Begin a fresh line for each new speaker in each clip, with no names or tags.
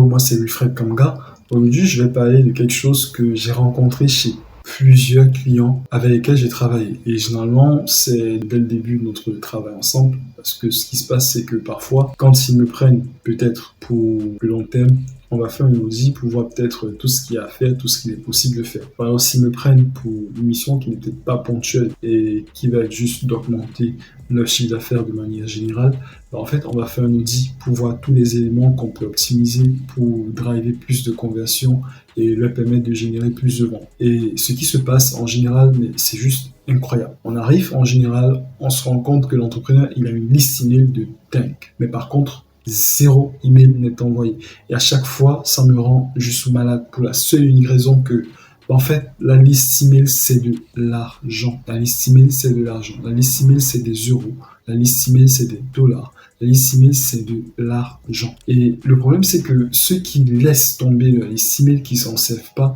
moi c'est Wilfred Kamga. Aujourd'hui, je vais parler de quelque chose que j'ai rencontré chez plusieurs clients avec lesquels j'ai travaillé. Et généralement, c'est dès le début de notre travail ensemble, parce que ce qui se passe, c'est que parfois, quand ils me prennent peut-être pour le long terme, on va faire une audit pour voir peut-être tout ce qu'il y a à faire, tout ce qu'il est possible de faire. Alors, s'ils me prennent pour une mission qui n'est peut-être pas ponctuelle et qui va être juste d'augmenter leur chiffre d'affaires de manière générale, en fait, on va faire un audit pour voir tous les éléments qu'on peut optimiser pour driver plus de conversions et leur permettre de générer plus de ventes. Et ce qui se passe en général, mais c'est juste incroyable. On arrive en général, on se rend compte que l'entrepreneur, il a une liste email de dingue. Mais par contre, 0 email n'est envoyé. Et à chaque fois, ça me rend juste malade pour la seule et unique raison que en fait, la liste email, c'est de l'argent. La liste email, c'est de l'argent. La liste email, c'est des euros. La liste email, c'est des dollars. La liste email, c'est de l'argent. Et le problème, c'est que ceux qui laissent tomber la liste email, qui s'en servent pas,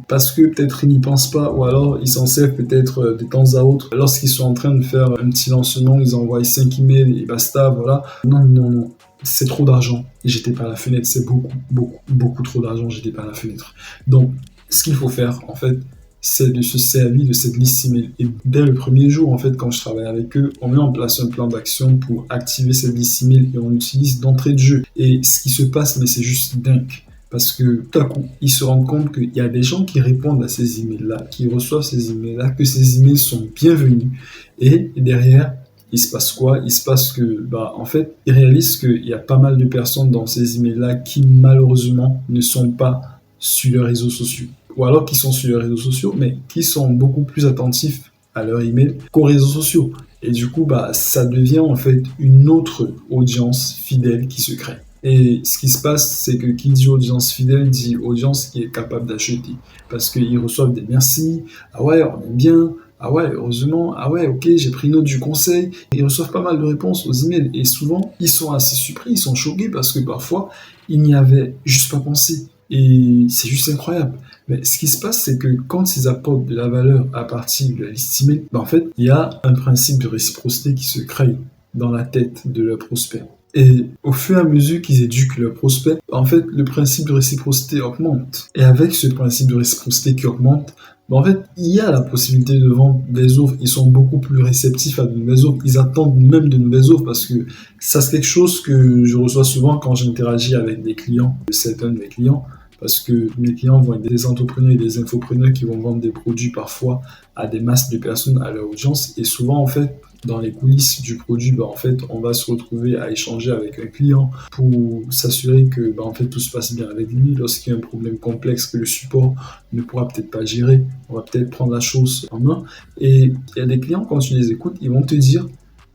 parce que peut-être ils n'y pensent pas, ou alors ils s'en servent peut-être de temps à autre, lorsqu'ils sont en train de faire un petit lancement, ils envoient 5 emails et basta, voilà. Non. C'est trop d'argent. J'étais pas à la fenêtre. C'est beaucoup trop d'argent. J'étais pas à la fenêtre. Donc, ce qu'il faut faire, en fait, c'est de se servir de cette liste email. Et dès le premier jour, en fait, quand je travaille avec eux, on met en place un plan d'action pour activer cette liste email et on l'utilise d'entrée de jeu. Et ce qui se passe, mais c'est juste dingue. Parce que tout à coup, ils se rendent compte qu'il y a des gens qui répondent à ces emails-là, qui reçoivent ces emails-là, que ces emails sont bienvenus. Et derrière, il se passe quoi? Il se passe que, en fait, ils réalisent qu'il y a pas mal de personnes dans ces emails-là qui, malheureusement, ne sont pas sur les réseaux sociaux. Ou alors qui sont sur les réseaux sociaux, mais qui sont beaucoup plus attentifs à leur email qu'aux réseaux sociaux. Et du coup, ça devient en fait une autre audience fidèle qui se crée. Et ce qui se passe, c'est que qui dit audience fidèle dit audience qui est capable d'acheter. Parce qu'ils reçoivent des merci, ah ouais, on aime bien, ah ouais, heureusement, ah ouais, ok, j'ai pris note du conseil. Et ils reçoivent pas mal de réponses aux emails. Et souvent, ils sont assez surpris, ils sont choqués parce que parfois, ils n'y avaient juste pas pensé. Et c'est juste incroyable. Mais ce qui se passe, c'est que quand ils apportent de la valeur à partir de la liste email, en fait, il y a un principe de réciprocité qui se crée dans la tête de leurs prospects. Et au fur et à mesure qu'ils éduquent leurs prospects, en fait, le principe de réciprocité augmente. Et avec ce principe de réciprocité qui augmente, en fait, il y a la possibilité de vendre des offres. Ils sont beaucoup plus réceptifs à de nouvelles offres. Ils attendent même de nouvelles offres parce que ça, c'est quelque chose que je reçois souvent quand j'interagis avec des clients, certains de mes clients. Parce que mes clients vont être des entrepreneurs et des infopreneurs qui vont vendre des produits parfois à des masses de personnes, à leur audience. Et souvent, en fait, dans les coulisses du produit, en fait, on va se retrouver à échanger avec un client pour s'assurer que, en fait, tout se passe bien avec lui. Lorsqu'il y a un problème complexe que le support ne pourra peut-être pas gérer, on va peut-être prendre la chose en main. Et il y a des clients, quand tu les écoutes, ils vont te dire,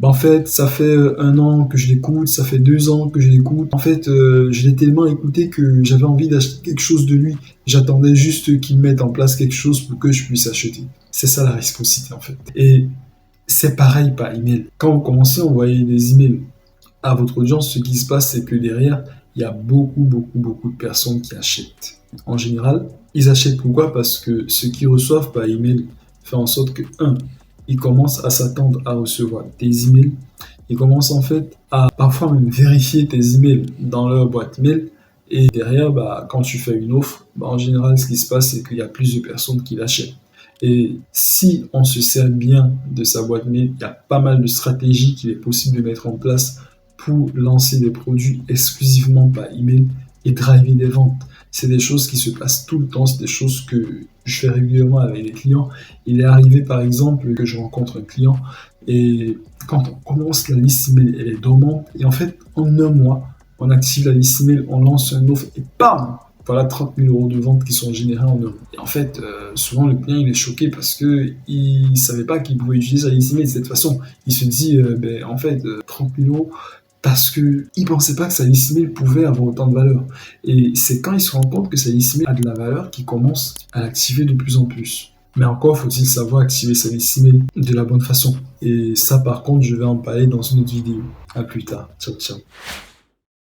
en fait, ça fait 1 an que je l'écoute, ça fait 2 ans que je l'écoute. En fait, je l'ai tellement écouté que j'avais envie d'acheter quelque chose de lui. J'attendais juste qu'il mette en place quelque chose pour que je puisse acheter. C'est ça la réciprocité, en fait. Et c'est pareil par email. Quand vous commencez à envoyer des emails à votre audience, ce qui se passe, c'est que derrière, il y a beaucoup de personnes qui achètent. En général, ils achètent pourquoi? Parce que ce qu'ils reçoivent par email fait en sorte que, ils commencent à s'attendre à recevoir des emails. Ils commencent en fait à parfois même vérifier tes emails dans leur boîte mail. Et derrière, quand tu fais une offre, en général, ce qui se passe, c'est qu'il y a plus de personnes qui l'achètent. Et si on se sert bien de sa boîte mail, il y a pas mal de stratégies qu'il est possible de mettre en place pour lancer des produits exclusivement par email et driver des ventes. C'est des choses qui se passent tout le temps, c'est des choses que je fais régulièrement avec les clients. Il est arrivé par exemple que je rencontre un client et quand on commence la liste email, elle est dormante et en fait en 1 mois, on active la liste email, on lance une offre et bam, voilà 30 000 € de ventes qui sont générés en 1 mois. Et en fait, souvent le client il est choqué parce que il ne savait pas qu'il pouvait utiliser la liste email de cette façon. Il se dit, en fait, 30 000 € parce qu'il ne pensait pas que sa liste email pouvait avoir autant de valeur. Et c'est quand il se rend compte que sa liste email a de la valeur qu'il commence à l'activer de plus en plus. Mais encore faut-il savoir activer sa liste email de la bonne façon. Et ça par contre, je vais en parler dans une autre vidéo. À plus tard. Ciao, ciao.